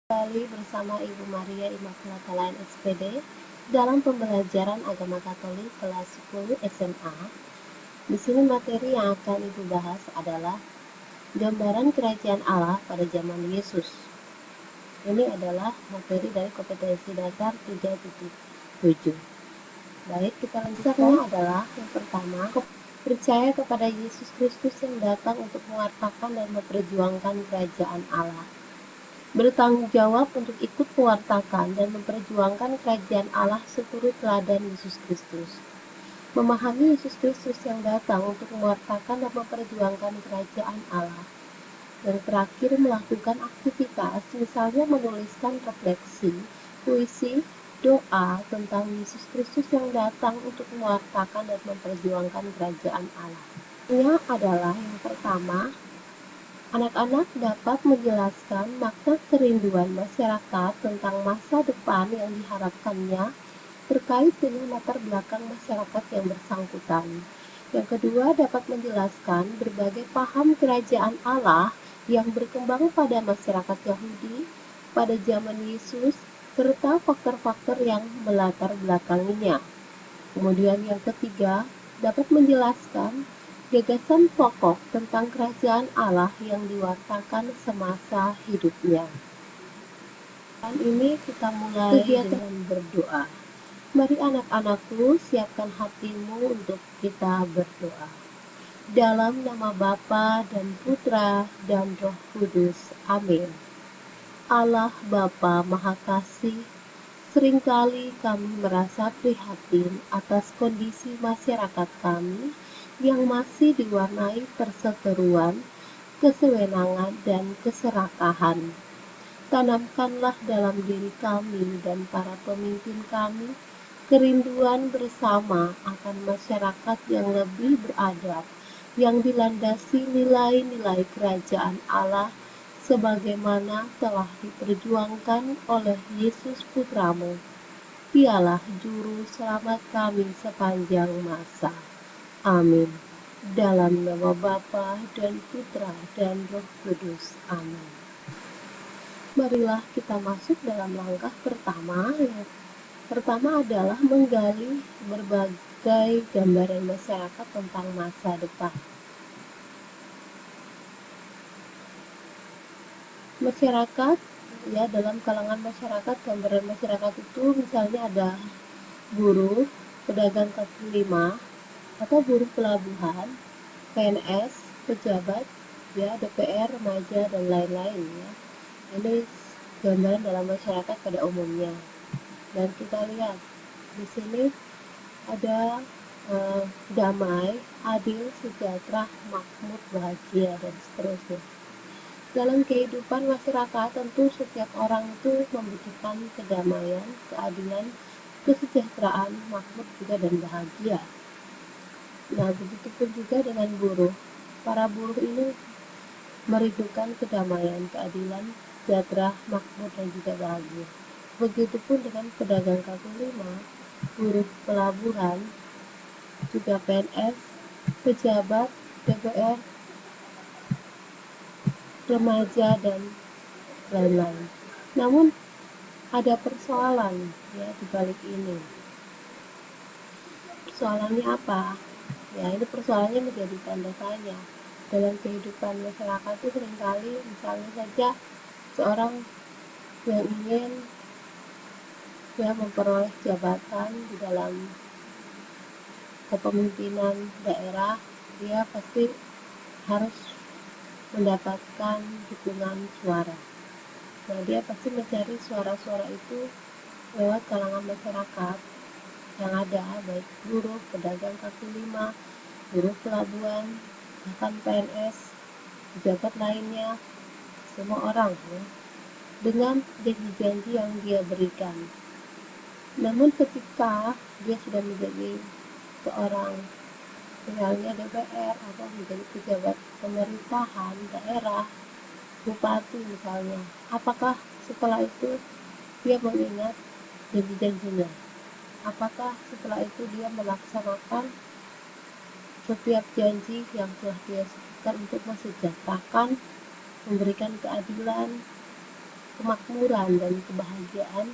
Kembali bersama Ibu Maria Immaculata Lain SPD dalam pembelajaran agama Katolik kelas 10 SMA. Di sini materi yang akan Ibu bahas adalah gambaran kerajaan Allah pada zaman Yesus. Ini adalah materi dari kompetensi dasar 3.7. Baik, kita lanjutkan. Adalah yang pertama, percaya kepada Yesus Kristus yang datang untuk mewartakan dan memperjuangkan kerajaan Allah. Bertanggung jawab untuk ikut mewartakan dan memperjuangkan kerajaan Allah seturut teladan Yesus Kristus. Memahami Yesus Kristus yang datang untuk mewartakan dan memperjuangkan kerajaan Allah. Yang terakhir, melakukan aktivitas, misalnya menuliskan refleksi, puisi, doa tentang Yesus Kristus yang datang untuk mewartakan dan memperjuangkan kerajaan Allah. Ini adalah yang pertama, anak-anak dapat menjelaskan makna kerinduan masyarakat tentang masa depan yang diharapkannya terkait dengan latar belakang masyarakat yang bersangkutan. Yang kedua, dapat menjelaskan berbagai paham kerajaan Allah yang berkembang pada masyarakat Yahudi pada zaman Yesus, serta faktor-faktor yang melatar belakanginya. Kemudian yang ketiga, dapat menjelaskan gagasan pokok tentang kerajaan Allah yang diwartakan semasa hidupnya. Dan ini kita mulai dengan berdoa. Mari anak-anakku, siapkan hatimu untuk kita berdoa. Dalam nama Bapa dan Putra dan Roh Kudus. Amin. Allah Bapa Maha Kasih, seringkali kami merasa prihatin atas kondisi masyarakat kami yang masih diwarnai perseteruan, kesewenangan, dan keserakahan. Tanamkanlah dalam diri kami dan para pemimpin kami kerinduan bersama akan masyarakat yang lebih beradab, yang dilandasi nilai-nilai kerajaan Allah sebagaimana telah diperjuangkan oleh Yesus Putramu. Dialah juru selamat kami sepanjang masa. Amin. Dalam nama Bapa dan Putra dan Roh Kudus. Amin. Marilah kita masuk dalam langkah pertama. Yang pertama adalah menggali berbagai gambaran masyarakat tentang masa depan. Masyarakat, ya, dalam kalangan masyarakat, gambaran masyarakat itu misalnya ada buruh, pedagang kaki lima, atau buruh pelabuhan, PNS, pejabat, ya, DPR, remaja, dan lain-lain, ya. Ini gambaran dalam masyarakat pada umumnya. Dan kita lihat di sini ada damai, adil, sejahtera, makmur, bahagia, dan seterusnya. Dalam kehidupan masyarakat, tentu setiap orang itu membutuhkan kedamaian, keadilan, kesejahteraan, makmur juga, dan bahagia. Nah, begitu pun juga dengan buruh. Para buruh ini merindukan kedamaian, keadilan, sejahtera, makmur, dan juga bahagia. Begitupun dengan pedagang kaki lima, buruh pelabuhan, juga PNS, pejabat, DPR, remaja, dan lain-lain. Namun ada persoalan, ya, di balik ini. Persoalannya apa? Ya, ini persoalannya menjadi tanda tanya. Dalam kehidupan masyarakat itu seringkali, misalnya saja seorang yang ingin, ya, memperoleh jabatan di dalam kepemimpinan daerah, dia pasti harus mendapatkan dukungan suara. Nah, dia pasti mencari suara-suara itu lewat kalangan masyarakat yang ada, baik buruh, pedagang kaki lima, buruh pelabuhan, bahkan PNS, pejabat lainnya, semua orang, ya, dengan janji-janji yang dia berikan. Namun ketika dia sudah menjadi seorang, misalnya DPR, atau menjadi pejabat pemerintahan daerah, bupati misalnya, apakah setelah itu dia mengingat janji-janjinya? Apakah setelah itu dia melaksanakan setiap janji yang telah dia sebutkan untuk mensejahterakan, memberikan keadilan, kemakmuran dan kebahagiaan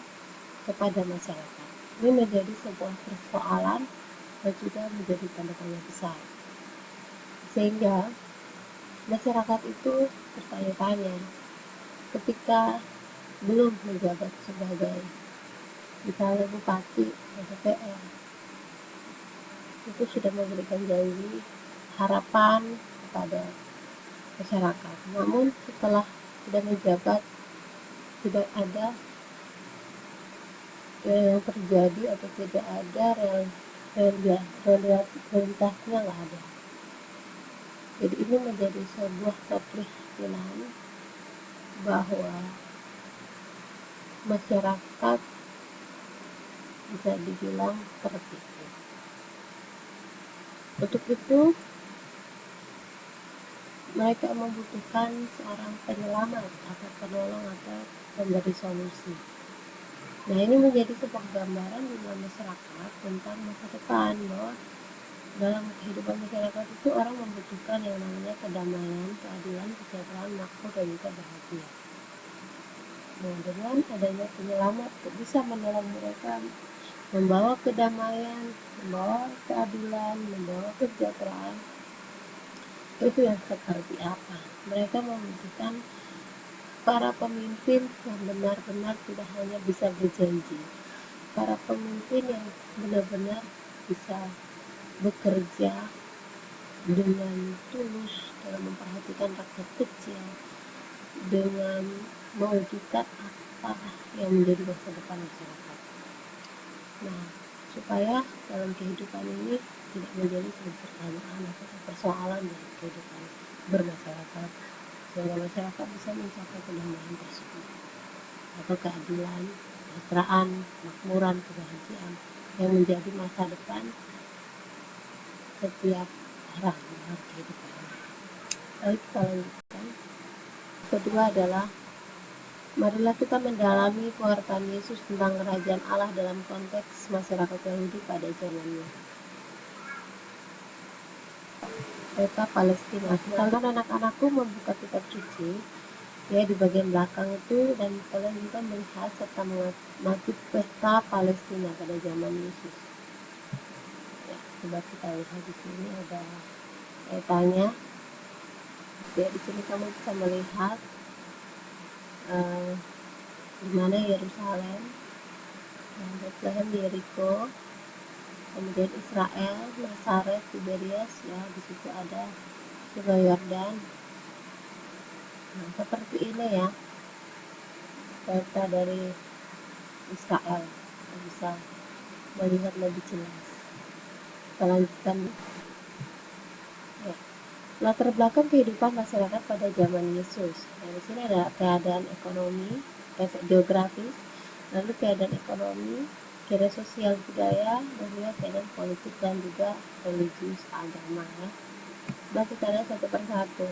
kepada masyarakat. Ini menjadi sebuah persoalan dan juga menjadi tanda tanya besar. Sehingga masyarakat itu bertanya-tanya ketika belum menjabat sebagai misalnya bupati atau DPR, itu sudah memberikan janji harapan kepada masyarakat. Namun setelah sudah menjabat tidak ada yang terjadi atau tidak ada realitasnya nggak ada. Jadi ini menjadi sebuah keprihatinan bahwa masyarakat bisa dibilang tertipu. Untuk itu mereka membutuhkan seorang penyelamat atau penolong atau pemberi solusi. Nah, ini menjadi sebuah gambaran di dalam masyarakat tentang masa depan, bahwa dalam kehidupan masyarakat itu orang membutuhkan yang namanya kedamaian, keadilan, kesejahteraan, makmur, dan juga bahagia. Nah, dengan adanya penyelamat bisa menolong mereka membawa kedamaian, membawa keadilan, membawa kesejahteraan. Itu yang seperti apa? Mereka membutuhkan para pemimpin yang benar-benar tidak hanya bisa berjanji, para pemimpin yang benar-benar bisa bekerja dengan tulus dalam memperhatikan rakyat kecil, dengan mewujudkan apa yang menjadi masa depan masyarakat. Nah, supaya dalam kehidupan ini tidak menjadi sebuah pertanyaan atau persoalan dalam kehidupan bermasyarakat, sehingga masyarakat bisa mencapai kedamaian tersebut atau keadilan, kesejahteraan, makmuran, kebahagiaan yang menjadi masa depan setiap orang dalam kehidupan. Lalu kita lanjutkan. Kedua adalah marilah kita mendalami pengertian Yesus tentang kerajaan Allah dalam konteks masyarakat Yahudi pada zamannya. Peta Palestina. Silakan anak-anakku membuka kitab suci ya di bagian belakang itu, dan kalian juga melihat serta mengamati peta Palestina pada zaman Yesus. Ya, coba kita lihat di sini ada petanya. Ya, di sini kamu bisa melihat di mana Yerusalem, Bethlehem, Yeriko, kemudian Israel, Nazaret, Tiberias, ya di situ ada Sungai Yordan. Nah, seperti ini ya peta dari Israel, kita bisa melihat lebih jelas. Kita lanjutkan. Ya. Latar belakang kehidupan masyarakat pada zaman Yesus. Nah, di sini ada keadaan ekonomi, geografis, lalu keadaan ekonomi, keadaan sosial budaya, dan juga keadaan politik dan juga religius agama ya. Nah, kita lihat satu persatu.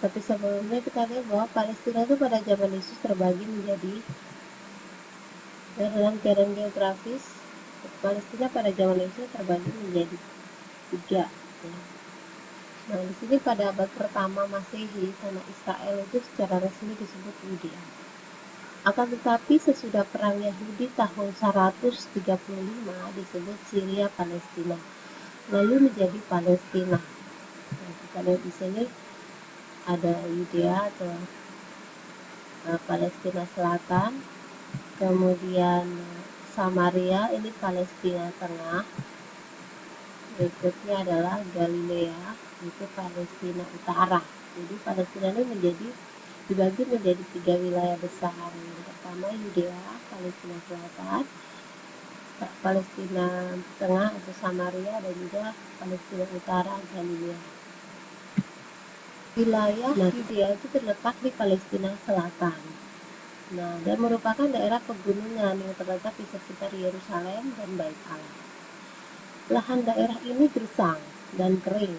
Tapi sebelumnya kita lihat bahwa Palestina itu pada zaman Yesus terbagi menjadi, dalam keadaan geografis Palestina pada zaman Yesus terbagi menjadi 3 ya. Nah, di sini pada abad pertama Masehi, tanah Israel itu secara resmi disebut Yudea. Akan tetapi sesudah perang Yahudi tahun 135 disebut Syria Palestina, lalu menjadi Palestina. Nah, kita lihat di sini ada Yudea atau Palestina Selatan, kemudian Samaria, ini Palestina Tengah, berikutnya adalah Galilea, itu Palestina Utara. Jadi Palestina ini dibagi menjadi 3 wilayah besar. Yang pertama Yudea, Palestina Selatan, Palestina Tengah atau Samaria, dan juga Palestina Utara, Galilea. Wilayah Yudea itu terletak di Palestina Selatan. Nah, dan merupakan daerah pegunungan yang terletak di sekitar Yerusalem dan Bait Allah. Lahan daerah ini gersang dan kering.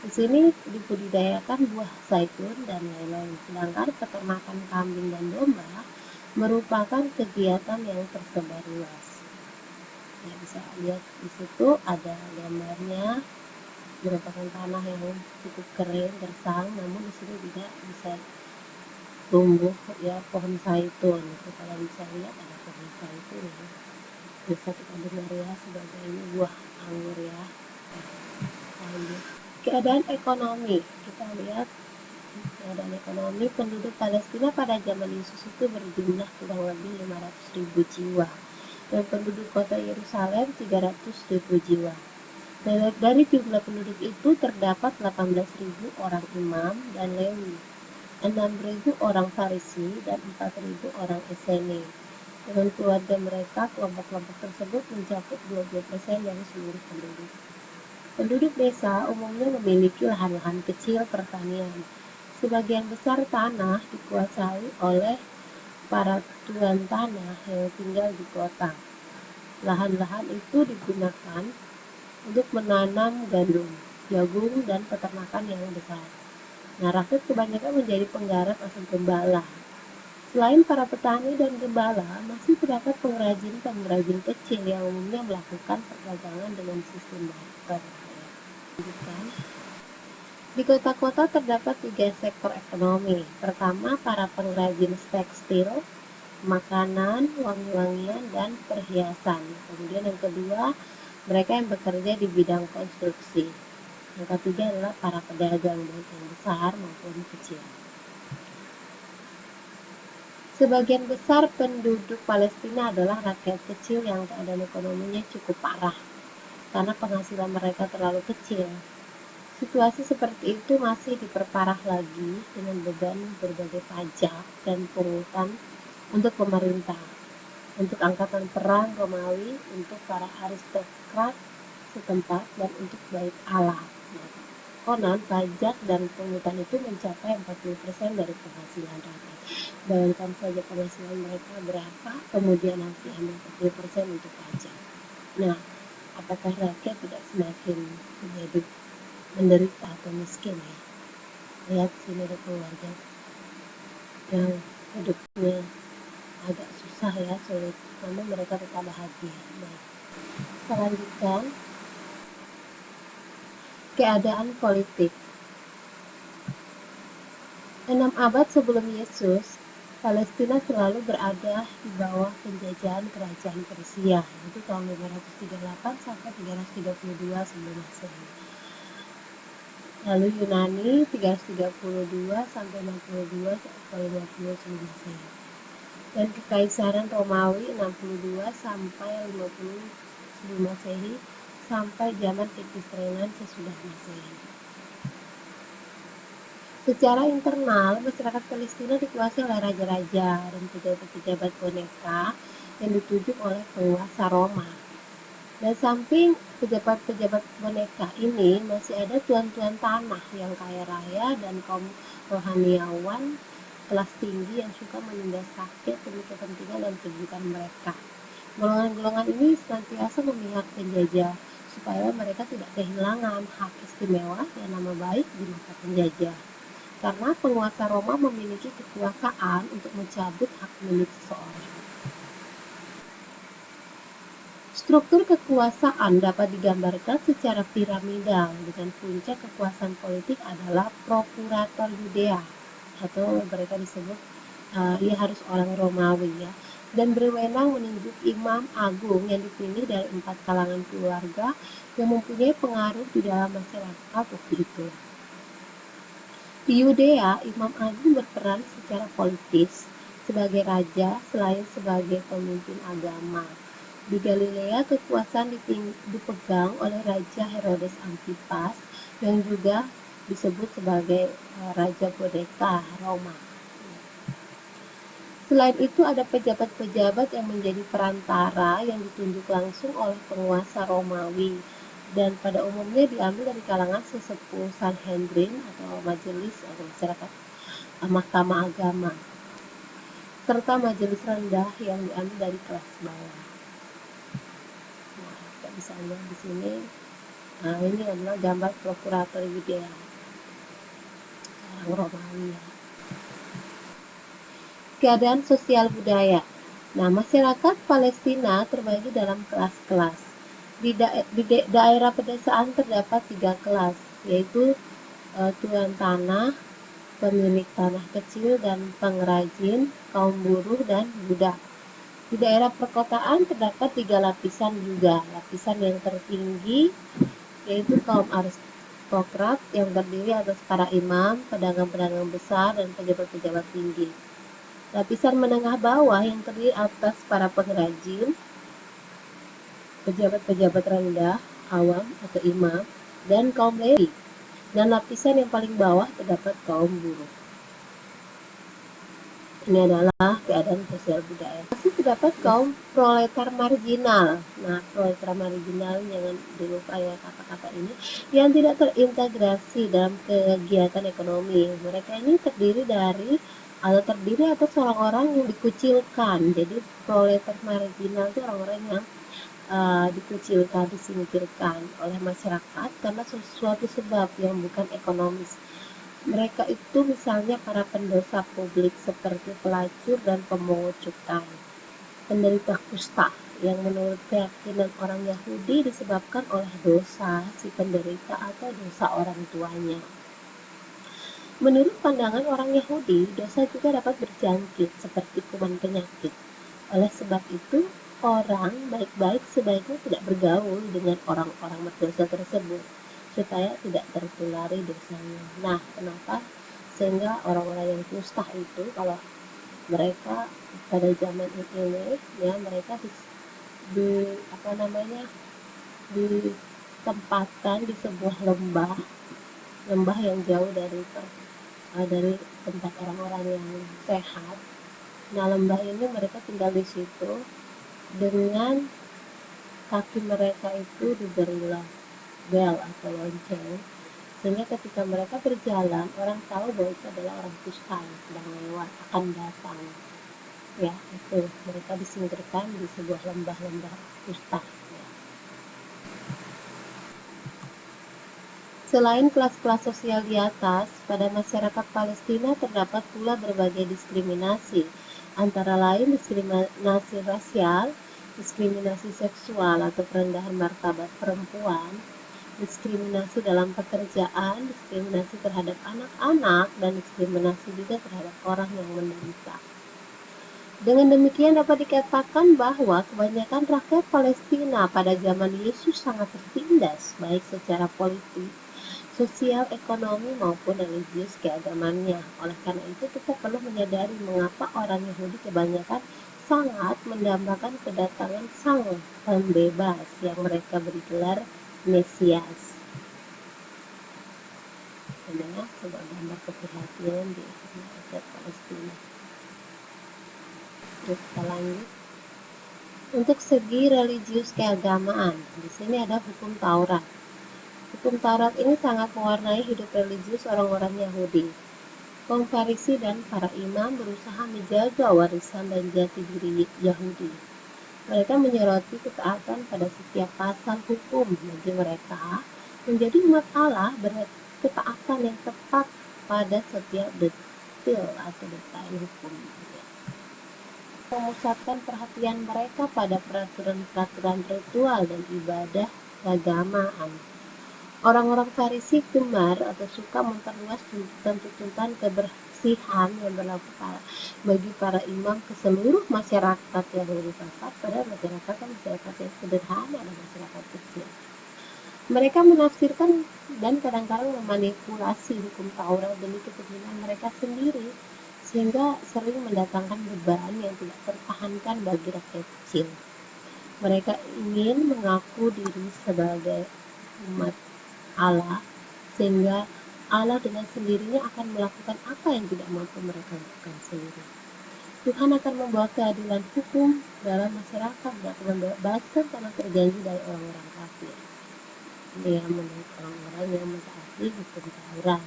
Di sini dibudidayakan buah zaitun dan lain-lain. Sedangkan peternakan kambing dan domba merupakan kegiatan yang tersebar luas. Ya, bisa lihat di situ ada gambarnya, merupakan tanah yang cukup kering, gersang, namun di sini juga bisa tumbuh ya pohon zaitun. Itu kalau bisa lihat ada pohon zaitun ya. Bisa kita dengar ya sebagai ini buah anggur ya. Lanjut. Keadaan ekonomi. Kita lihat keadaan ekonomi penduduk Palestina pada zaman Yesus itu berjumlah kurang lebih 500.000 jiwa dan penduduk kota Yerusalem 300.000 jiwa. Dari jumlah penduduk itu terdapat 18.000 orang imam dan Lewi, 6.000 orang Farisi, dan 4.000 orang Eseni. Dengan keluarga mereka, kelompok-kelompok tersebut mencakup 20% dari seluruh penduduk. Penduduk desa umumnya memiliki lahan-lahan kecil pertanian. Sebagian besar tanah dikuasai oleh para tuan tanah yang tinggal di kota. Lahan-lahan itu digunakan untuk menanam gandum, jagung, dan peternakan yang besar. Nah, rakyat kebanyakan menjadi penggarap atau gembala. Selain para petani dan gembala, masih terdapat pengrajin-pengrajin kecil yang umumnya melakukan perdagangan dengan sistem barter. Lanjutkan. Di kota-kota terdapat 3 sektor ekonomi. Pertama, para pengrajin tekstil, makanan, wangi-wangian, dan perhiasan. Kemudian yang kedua, mereka yang bekerja di bidang konstruksi. Yang ketiga adalah para pedagang, baik yang besar maupun kecil. Sebagian besar penduduk Palestina adalah rakyat kecil yang keadaan ekonominya cukup parah karena penghasilan mereka terlalu kecil. Situasi seperti itu masih diperparah lagi dengan beban berbagai pajak dan pungutan untuk pemerintah, untuk angkatan perang Romawi, untuk para aristokrat setempat, dan untuk bait Allah. Konon pajak dan pungutan itu mencapai 40% dari penghasilan rakyat. Bayangkan saja penghasilan mereka berapa, kemudian nanti ambil 40% untuk pajak. Nah, apakah rakyat tidak semakin menjadi menderita atau miskin ya? Lihat sini ada keluarga yang hidupnya agak susah ya, sulit, namun mereka tetap bahagia. Baik, kita lanjutkan. Keadaan politik. 6 abad sebelum Yesus, Palestina selalu berada di bawah penjajahan kerajaan Persia, yaitu tahun 538 sampai 332 sebelum Masehi. Lalu Yunani 332 sampai 62 atau 50 sebelum Masehi. Dan Kekaisaran Romawi 62 sampai 50 sebelum Masehi sampai zaman Kekristenan sesudah Masehi. Secara internal, masyarakat Palestina dikuasai oleh raja-raja dan pejabat-pejabat boneka yang ditunjuk oleh penguasa Roma. Dan samping pejabat-pejabat boneka ini, masih ada tuan-tuan tanah yang kaya raya dan kaum rohaniawan kelas tinggi yang suka menindas rakyat demi kepentingan dan kehidupan mereka. Golongan-golongan ini senantiasa memihak penjajah supaya mereka tidak kehilangan hak istimewa dan nama baik di mata penjajah. Karena penguasa Roma memiliki kekuasaan untuk mencabut hak milik seseorang. Struktur kekuasaan dapat digambarkan secara piramidal dengan puncak kekuasaan politik adalah prokurator Yudea atau mereka disebut ia harus orang Romawi ya, dan berwenang menunjuk imam agung yang dipilih dari 4 kalangan keluarga yang mempunyai pengaruh di dalam masyarakat waktu itu. Di Yudea, imam agung berperan secara politis sebagai raja selain sebagai pemimpin agama. Di Galilea, kekuasaan dipegang oleh Raja Herodes Antipas yang juga disebut sebagai Raja Boneka Roma. Selain itu, ada pejabat-pejabat yang menjadi perantara yang ditunjuk langsung oleh penguasa Romawi dan pada umumnya diambil dari kalangan sesepuh Sanhedrin atau majelis atau masyarakat mahkamah agama, serta majelis rendah yang diambil dari kelas bawah. Nah, kita bisa lihat di sini. Nah, ini adalah gambar prokurator Yudea, orang Romawi ya. Keadaan sosial budaya. Nah, masyarakat Palestina terbagi dalam kelas-kelas. Di daerah pedesaan terdapat 3 kelas, yaitu tuan tanah, pemilik tanah kecil dan pengrajin, kaum buruh, dan budak. Di daerah perkotaan terdapat 3 lapisan juga. Lapisan yang tertinggi yaitu kaum aristokrat yang terdiri atas para imam, pedagang-pedagang besar, dan pejabat-pejabat tinggi. Lapisan menengah bawah yang terdiri atas para pengrajin, pejabat-pejabat rendah, awam atau imam, dan kaum lewi. Dan lapisan yang paling bawah terdapat kaum buruh. Ini adalah keadaan sosial budaya. Masih terdapat kaum proletar marginal. Nah, proletar marginal jangan dilupa ya kata-kata ini, yang tidak terintegrasi dalam kegiatan ekonomi. Mereka ini terdiri atas orang-orang yang dikucilkan. Jadi proletar marginal itu orang-orang yang dikucilkan, disingkirkan oleh masyarakat karena sesuatu sebab yang bukan ekonomis. Mereka itu misalnya para pendosa publik seperti pelacur dan pemungut cukai, penderita kusta yang menurut keyakinan orang Yahudi disebabkan oleh dosa si penderita atau dosa orang tuanya. Menurut pandangan orang Yahudi, dosa juga dapat berjangkit seperti kuman penyakit. Oleh sebab itu, orang baik-baik sebaiknya tidak bergaul dengan orang-orang berdosa tersebut supaya tidak tertulari dosanya. Nah, kenapa? Sehingga orang-orang yang kusta itu kalau mereka pada zaman ini ya mereka ditempatkan di sebuah lembah yang jauh dari tempat orang-orang yang sehat. Nah, lembah ini mereka tinggal di situ dengan kaki mereka itu diberilah bel atau lonceng, sehingga ketika mereka berjalan orang tahu bahwa itu adalah orang kusta yang sedang lewat akan datang. Ya, itu mereka disingkirkan di sebuah lembah-lembah kusta. Ya. Selain kelas-kelas sosial di atas, pada masyarakat Palestina terdapat pula berbagai diskriminasi, antara lain diskriminasi rasial, diskriminasi seksual atau perendahan martabat perempuan, diskriminasi dalam pekerjaan, diskriminasi terhadap anak-anak, dan diskriminasi juga terhadap orang yang menderita. Dengan demikian dapat dikatakan bahwa kebanyakan rakyat Palestina pada zaman Yesus sangat tertindas, baik secara politik, sosial, ekonomi, maupun religius keagamannya. Oleh karena itu, kita perlu menyadari mengapa orang Yahudi kebanyakan sangat mendambakan kedatangan Sang Pembebas yang mereka beri gelar Mesias. Ini ya, sebuah gambar keprihatinan di rakyat Palestina. Terus kita lanjut. Untuk segi religius keagamaan, di sini ada hukum Taurat. Hukum Taurat ini sangat mewarnai hidup religius orang-orang Yahudi. Kaum Farisi dan para imam berusaha menjaga warisan dan jati diri Yahudi. Mereka menyoroti ketaatan pada setiap pasal hukum bagi mereka. Menjadi umat Allah berarti ketaatan yang tepat pada setiap detail atau detail hukum. Memusatkan perhatian mereka pada peraturan-peraturan ritual dan ibadah keagamaan. Orang-orang Farisi gemar atau suka memperluas tuntutan-tuntutan kebersihan yang berlaku bagi para imam ke seluruh masyarakat Yahudi, padahal masyarakat kan masyarakat yang sederhana dan masyarakat kecil. Mereka menafsirkan dan kadang-kadang memanipulasi hukum Taurat demi kepentingan mereka sendiri, sehingga sering mendatangkan beban yang tidak tertahankan bagi rakyat kecil. Mereka ingin mengaku diri sebagai umat Allah, sehingga Allah dengan sendirinya akan melakukan apa yang tidak mampu mereka lakukan sendiri. Tuhan akan membawa keadilan hukum dalam masyarakat dan akan membebaskan tanah terjanji dari orang-orang kafir. Ini yang menurut orang-orang yang mentaati hukum Taurat.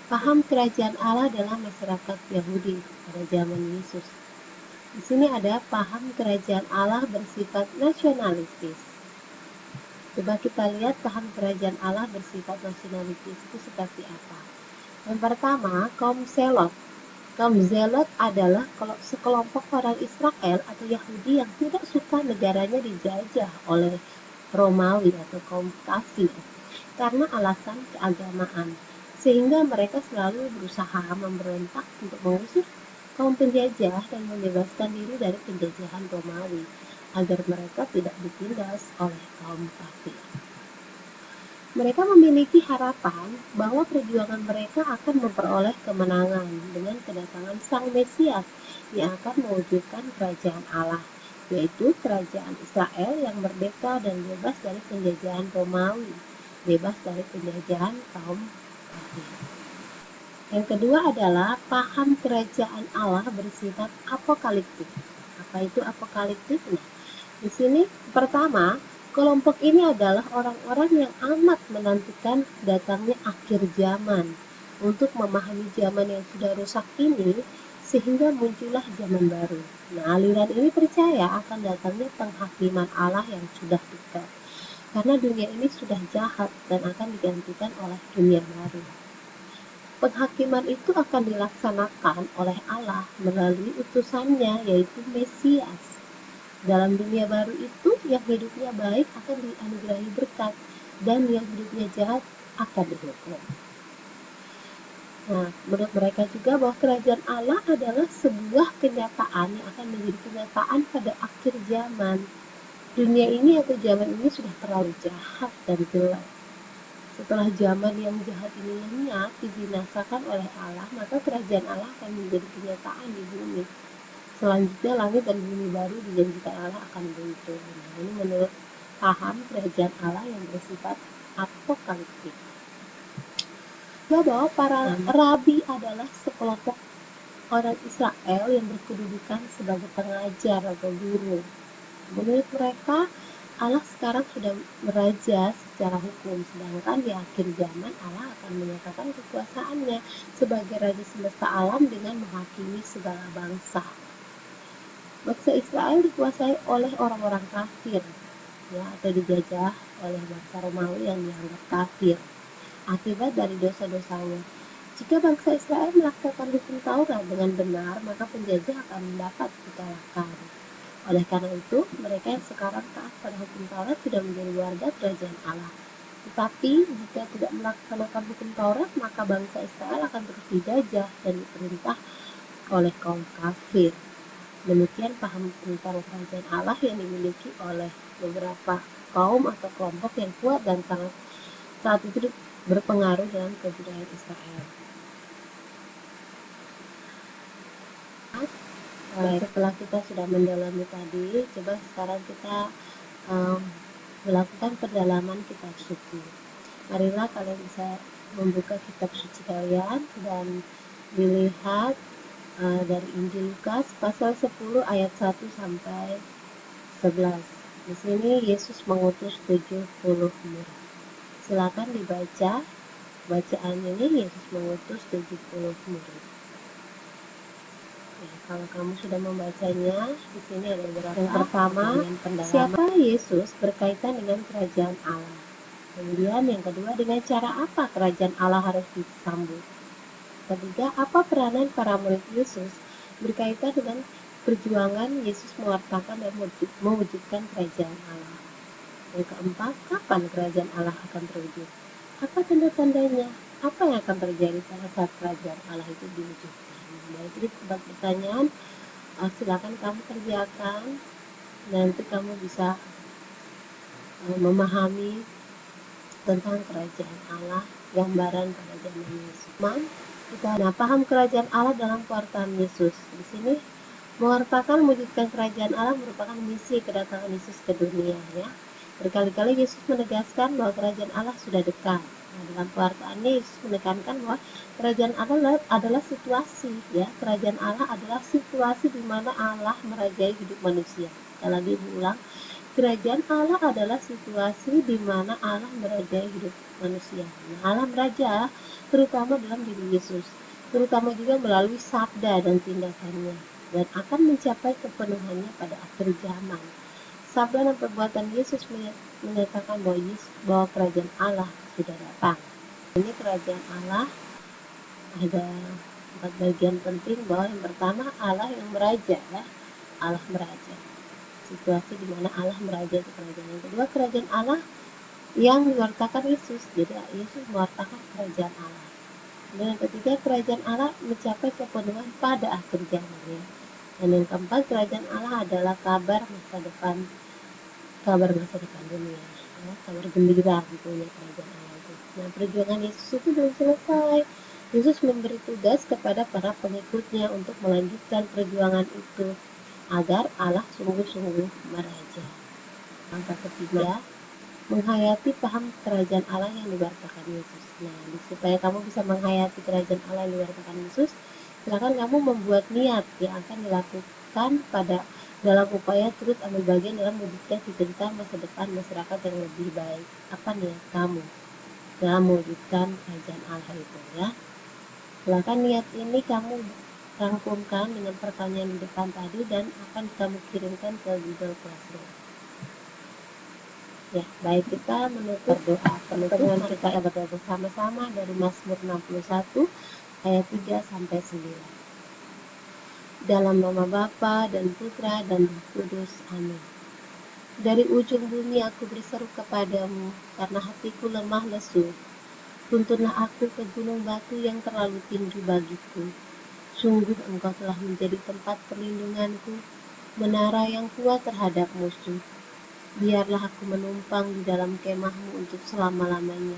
Paham kerajaan Allah dalam masyarakat Yahudi pada zaman Yesus. Di sini ada paham kerajaan Allah bersifat nasionalistis. Coba kita lihat paham kerajaan Allah bersifat nasionalistis itu seperti apa. Yang pertama, kaum Zelot. Kaum Zelot adalah sekelompok orang Israel atau Yahudi yang tidak suka negaranya dijajah oleh Romawi atau kaum kafir. karena alasan keagamaan, sehingga mereka selalu berusaha memberontak untuk mengusir kaum penjajah dan membebaskan diri dari penjajahan Romawi, agar mereka tidak ditindas oleh kaum kafir. Mereka memiliki harapan bahwa perjuangan mereka akan memperoleh kemenangan dengan kedatangan Sang Mesias yang akan mewujudkan kerajaan Allah, yaitu kerajaan Israel yang merdeka dan bebas dari penjajahan Romawi, bebas dari penjajahan kaum kafir. Yang kedua adalah paham kerajaan Allah bersifat apokaliptik. Apa itu apokaliptik? Nah, di sini pertama, kelompok ini adalah orang-orang yang amat menantikan datangnya akhir zaman untuk memahami zaman yang sudah rusak ini, sehingga muncullah zaman baru. Nah, aliran ini percaya akan datangnya penghakiman Allah yang sudah dekat, karena dunia ini sudah jahat dan akan digantikan oleh dunia baru. Penghakiman itu akan dilaksanakan oleh Allah melalui utusannya, yaitu Mesias. Dalam dunia baru itu, yang hidupnya baik akan dianugerahi berkat, dan yang hidupnya jahat akan dihukum. Nah, menurut mereka juga bahwa kerajaan Allah adalah sebuah kenyataan yang akan menjadi kenyataan pada akhir zaman. Dunia ini atau zaman ini sudah terlalu jahat dan gelap. Setelah zaman yang jahat ini lenyap, dibinasakan oleh Allah, maka kerajaan Allah akan menjadi kenyataan di bumi. Selanjutnya langit dan bumi baru dijanjikan Allah akan muncul. Nah, ini menurut paham kerajaan Allah yang bersifat apokaliptik. Bahwa para rabi adalah sekelompok orang Israel yang berkedudukan sebagai pengajar atau guru. Menurut mereka, Allah sekarang sudah meraja secara hukum, sedangkan di akhir zaman Allah akan menyatakan kekuasaannya sebagai Raja semesta alam dengan menghakimi segala bangsa. Bangsa Israel dikuasai oleh orang-orang kafir, ya, atau dijajah oleh bangsa Romawi yang dianggap kafir akibat dari dosa-dosanya. Jika bangsa Israel melaksanakan hukum Taurat dengan benar, maka penjajah akan mendapat dikalahkan. Oleh karena itu, mereka yang sekarang taat pada hukum Taurat sudah menjadi warga kerajaan Allah. Tetapi jika tidak melaksanakan hukum Taurat, maka bangsa Israel akan terus dijajah dan diperintah oleh kaum kafir. Demikian paham tentang kerajaan Allah yang dimiliki oleh beberapa kaum atau kelompok yang kuat dan sangat saat itu berpengaruh dalam kebudayaan Israel. Setelah kita sudah mendalami tadi, coba sekarang kita melakukan pendalaman kitab suci. Marilah kalian bisa membuka kitab suci kalian dan dilihat dari Injil Lukas pasal 10 ayat 1 sampai 11. Di sini Yesus mengutus 70 murid. Silakan dibaca bacaan ini. Yesus mengutus 70 murid. Ya, kalau kamu sudah membacanya, di sini ada beberapa. Yang pertama, siapa Yesus berkaitan dengan kerajaan Allah. Kemudian yang kedua, dengan cara apa kerajaan Allah harus disambut. Ketiga, apa peranan para murid Yesus berkaitan dengan perjuangan Yesus mewartakan dan mewujudkan kerajaan Allah. Yang keempat, kapan kerajaan Allah akan terwujud? Apa tanda-tandanya? Apa yang akan terjadi pada saat kerajaan Allah itu diwujudkan? Nah, itu tempat pertanyaan. Silakan kamu kerjakan. Nanti kamu bisa memahami tentang kerajaan Allah, gambaran pada zaman Yesus. Nah, paham kerajaan Allah dalam pewartaan Yesus. Di sini mewartakan mewujudkan kerajaan Allah merupakan misi kedatangan Yesus ke dunia, ya. Berkali-kali Yesus menegaskan bahwa kerajaan Allah sudah dekat. Nah, dalam pewartaannya Yesus menekankan bahwa kerajaan Allah adalah situasi, ya. Kerajaan Allah adalah situasi di mana Allah merajai hidup manusia. Sekali lagi diulang, kerajaan Allah adalah situasi di mana Allah merajai hidup manusia. Nah, Allah meraja terutama dalam diri Yesus, terutama juga melalui sabda dan tindakannya, dan akan mencapai kepenuhannya pada akhir zaman. Sabda dan perbuatan Yesus menyatakan bahwa kerajaan Allah sudah datang. Ini kerajaan Allah ada 4 bagian penting, bahwa yang pertama Allah yang meraja, ya. Allah meraja. Situasi di mana Allah meraja itu kerajaan. Yang kedua, kerajaan Allah yang diwartakan Yesus. Jadi Yesus mewartakan kerajaan Allah. Dan yang ketiga, kerajaan Allah mencapai kepenuhan pada akhir zaman ya. Dan yang keempat, kerajaan Allah adalah kabar masa depan dunia, ya, kabar gembira gitu ya kerajaan Allah itu. Nah, perjuangan Yesus itu belum selesai. Yesus memberi tugas kepada para pengikutnya untuk melanjutkan perjuangan itu agar Allah sungguh-sungguh meraja. Langkah ketiga, menghayati paham kerajaan Allah yang diwartakan Yesus. Nah, supaya kamu bisa menghayati kerajaan Allah yang diwartakan Yesus, silakan kamu membuat niat yang akan dilakukan dalam upaya turut ambil bagian dalam mewujudkan cita-cita masa depan masyarakat yang lebih baik. Apa niat kamu dalam mewujudkan kerajaan Allah itu ya? Silakan niat ini kamu rangkumkan dengan pertanyaan di depan tadi dan akan kamu kirimkan ke Google Classroom. Ya, baik, kita menutup berdoa penutupan kita berdoa bersama-sama dari Mazmur 61 ayat 3 sampai 9. Dalam nama Bapa dan Putra dan Roh Kudus. Amin. Dari ujung bumi aku berseru kepadamu karena hatiku lemah lesu. Tuntunlah aku ke gunung batu yang terlalu tinggi bagiku. Sungguh engkau telah menjadi tempat perlindunganku, menara yang kuat terhadap musuh. Biarlah aku menumpang di dalam kemahmu untuk selama-lamanya.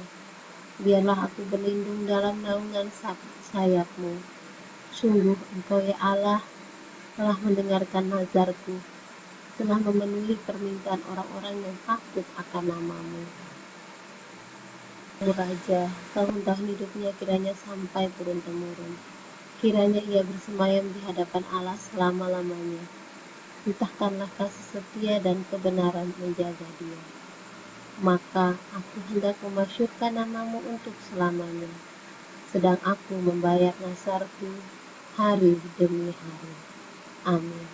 Biarlah aku berlindung dalam naungan sayapmu. Sungguh engkau ya Allah telah mendengarkan nazarku, telah memenuhi permintaan orang-orang yang takut akan namamu. Raja, tahun-tahun hidupnya kiranya sampai turun-temurun. Kiranya ia bersemayam di hadapan Allah selama-lamanya. Entahkanlah kasih setia dan kebenaran menjaga dia. Maka aku hendak memasyurkan namamu untuk selamanya, sedang aku membayar nasarku hari demi hari. Amin.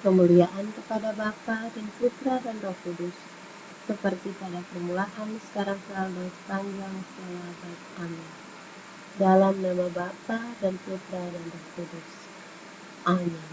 Kemuliaan kepada Bapa dan Putra dan Roh Kudus, seperti pada permulaan, sekarang, selalu, dan sepanjang segala abad. Amin. Dalam nama Bapa dan Putra dan Roh Kudus. Amin.